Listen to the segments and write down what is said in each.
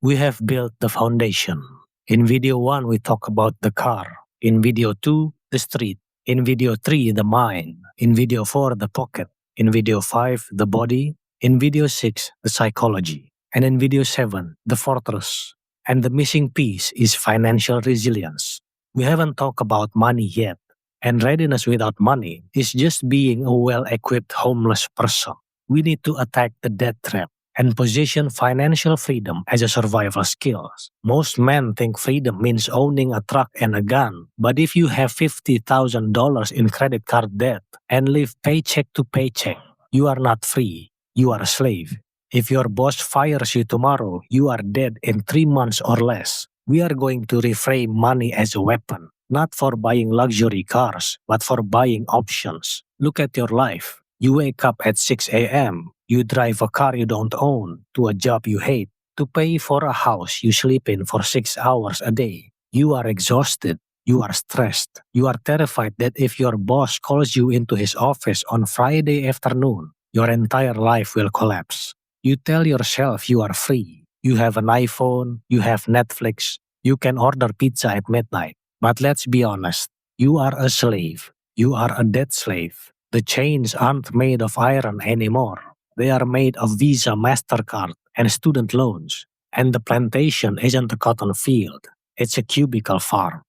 We have built the foundation. In video 1, we talk about the car. In video 2, the street. In video 3, the mind. In video 4, the pocket. In video 5, the body. In video 6, the psychology. And in video 7, the fortress. And the missing piece is financial resilience. We haven't talked about money yet. And readiness without money is just being a well-equipped homeless person. We need to attack the debt trap and position financial freedom as a survival skill. Most men think freedom means owning a truck and a gun, but if you have $50,000 in credit card debt and live paycheck to paycheck, you are not free, you are a slave. If your boss fires you tomorrow, you are dead in 3 months or less. We are going to reframe money as a weapon, not for buying luxury cars, but for buying options. Look at your life. You wake up at 6 a.m., you drive a car you don't own, to a job you hate, to pay for a house you sleep in for 6 hours a day. You are exhausted, you are stressed, you are terrified that if your boss calls you into his office on Friday afternoon, your entire life will collapse. You tell yourself you are free, you have an iPhone, you have Netflix, you can order pizza at midnight. But let's be honest, you are a slave, you are a debt slave. The chains aren't made of iron anymore. They are made of Visa, MasterCard, and student loans. And the plantation isn't a cotton field, it's a cubicle farm.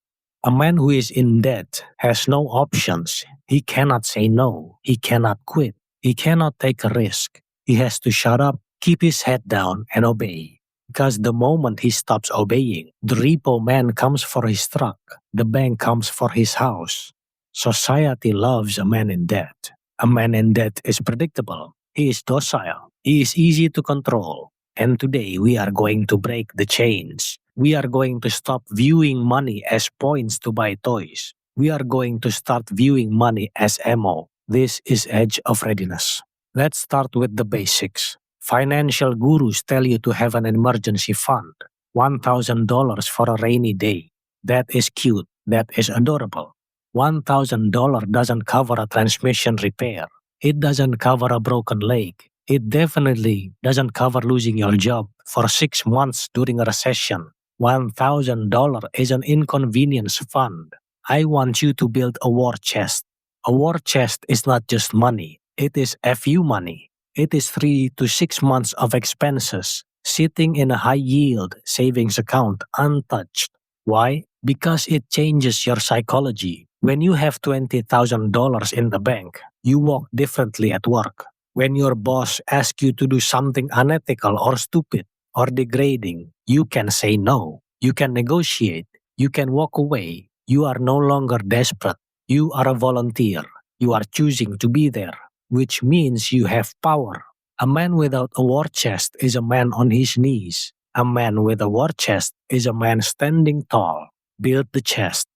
A man who is in debt has no options. He cannot say no. He cannot quit. He cannot take a risk. He has to shut up, keep his head down, and obey. Because the moment he stops obeying, the repo man comes for his truck, the bank comes for his house. Society loves a man in debt. A man in debt is predictable. He is docile. He is easy to control. And today we are going to break the chains. We are going to stop viewing money as points to buy toys. We are going to start viewing money as ammo. This is Edge of Readiness. Let's start with the basics. Financial gurus tell you to have an emergency fund. $1,000 for a rainy day. That is cute. That is adorable. $1,000 doesn't cover a transmission repair. It doesn't cover a broken leg. It definitely doesn't cover losing your job for 6 months during a recession. $1,000 is an inconvenience fund. I want you to build a war chest. A war chest is not just money. It is FU money. It is 3 to 6 months of expenses sitting in a high-yield savings account untouched. Why? Because it changes your psychology. When you have $20,000 in the bank, you walk differently at work. When your boss asks you to do something unethical or stupid or degrading, you can say no. You can negotiate. You can walk away. You are no longer desperate. You are a volunteer. You are choosing to be there, which means you have power. A man without a war chest is a man on his knees. A man with a war chest is a man standing tall. Build the chest.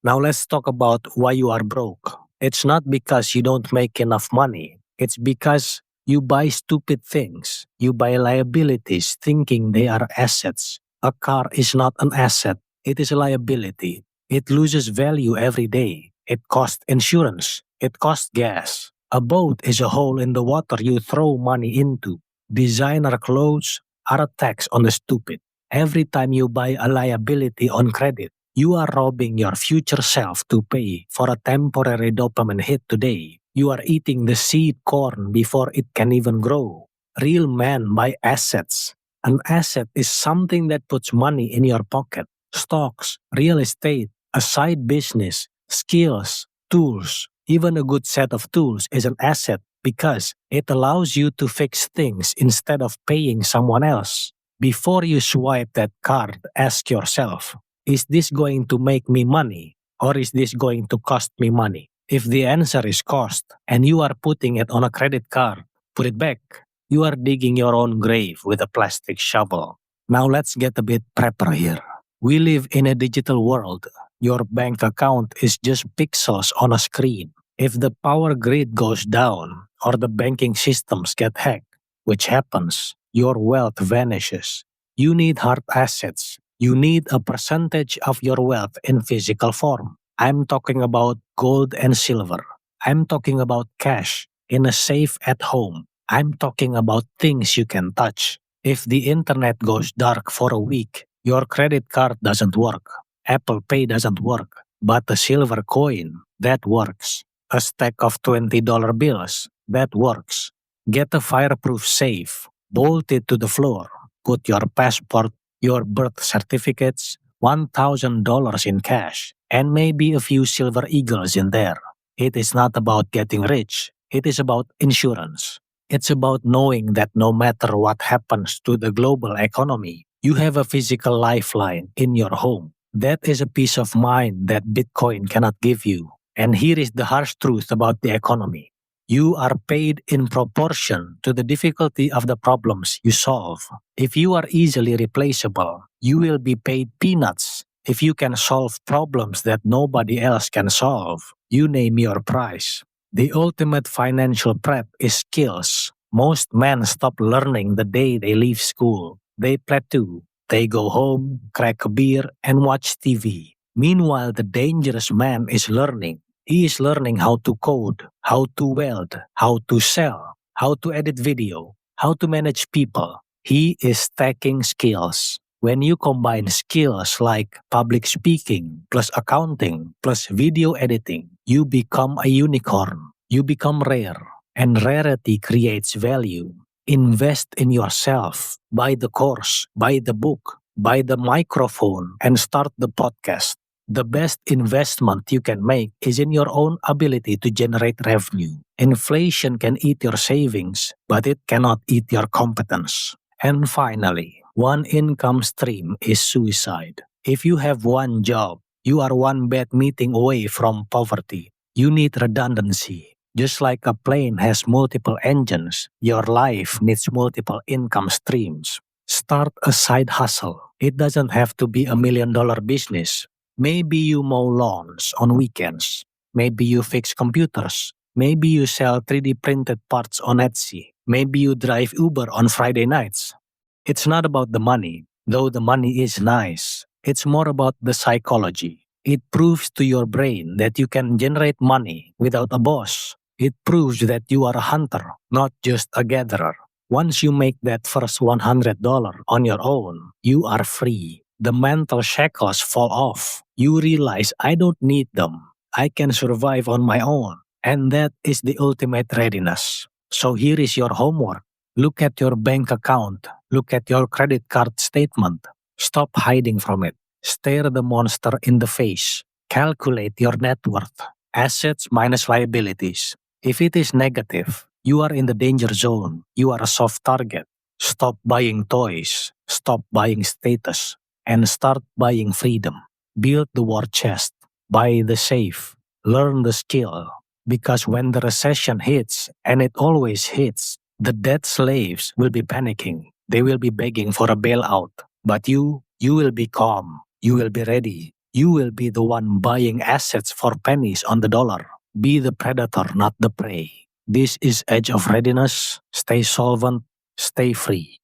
Now let's talk about why you are broke. It's not because you don't make enough money. It's because you buy stupid things. You buy liabilities thinking they are assets. A car is not an asset. It is a liability. It loses value every day. It costs insurance. It costs gas. A boat is a hole in the water you throw money into. Designer clothes are a tax on the stupid. Every time you buy a liability on credit, you are robbing your future self to pay for a temporary dopamine hit today. You are eating the seed corn before it can even grow. Real men buy assets. An asset is something that puts money in your pocket. Stocks, real estate, a side business, skills, tools. Even a good set of tools is an asset because it allows you to fix things instead of paying someone else. Before you swipe that card, ask yourself, is this going to make me money or is this going to cost me money? If the answer is cost and you are putting it on a credit card, put it back. You are digging your own grave with a plastic shovel. Now let's get a bit prepper here. We live in a digital world. Your bank account is just pixels on a screen. If the power grid goes down or the banking systems get hacked, which happens, your wealth vanishes. You need hard assets. You need a percentage of your wealth in physical form. I'm talking about gold and silver. I'm talking about cash in a safe at home. I'm talking about things you can touch. If the internet goes dark for a week, your credit card doesn't work, Apple Pay doesn't work, but a silver coin, that works. A stack of $20 bills, that works. Get a fireproof safe, bolt it to the floor, put your passport, your birth certificates, $1,000 in cash, and maybe a few silver eagles in there. It is not about getting rich, it is about insurance. It's about knowing that no matter what happens to the global economy, you have a physical lifeline in your home. That is a peace of mind that Bitcoin cannot give you. And here is the harsh truth about the economy. You are paid in proportion to the difficulty of the problems you solve. If you are easily replaceable, you will be paid peanuts. If you can solve problems that nobody else can solve, you name your price. The ultimate financial prep is skills. Most men stop learning the day they leave school. They plateau. They go home, crack a beer, and watch TV. Meanwhile, the dangerous man is learning. He is learning how to code, how to weld, how to sell, how to edit video, how to manage people. He is stacking skills. When you combine skills like public speaking plus accounting plus video editing, you become a unicorn. You become rare, and rarity creates value. Invest in yourself. Buy the course, buy the book, buy the microphone, and start the podcast. The best investment you can make is in your own ability to generate revenue. Inflation can eat your savings, but it cannot eat your competence. And finally, one income stream is suicide. If you have one job, you are one bad meeting away from poverty. You need redundancy. Just like a plane has multiple engines, your life needs multiple income streams. Start a side hustle. It doesn't have to be $1 million business. Maybe you mow lawns on weekends. Maybe you fix computers. Maybe you sell 3D printed parts on Etsy. Maybe you drive Uber on Friday nights. It's not about the money, though the money is nice. It's more about the psychology. It proves to your brain that you can generate money without a boss. It proves that you are a hunter, not just a gatherer. Once you make that first $100 on your own, you are free. The mental shackles fall off. You realize I don't need them. I can survive on my own. And that is the ultimate readiness. So here is your homework. Look at your bank account. Look at your credit card statement. Stop hiding from it. Stare the monster in the face. Calculate your net worth. Assets minus liabilities. If it is negative, you are in the danger zone. You are a soft target. Stop buying toys. Stop buying status. And start buying freedom. Build the war chest. Buy the safe. Learn the skill. Because when the recession hits, and it always hits, the debt slaves will be panicking. They will be begging for a bailout. But you will be calm. You will be ready. You will be the one buying assets for pennies on the dollar. Be the predator, not the prey. This is Edge of Readiness. Stay solvent, stay free.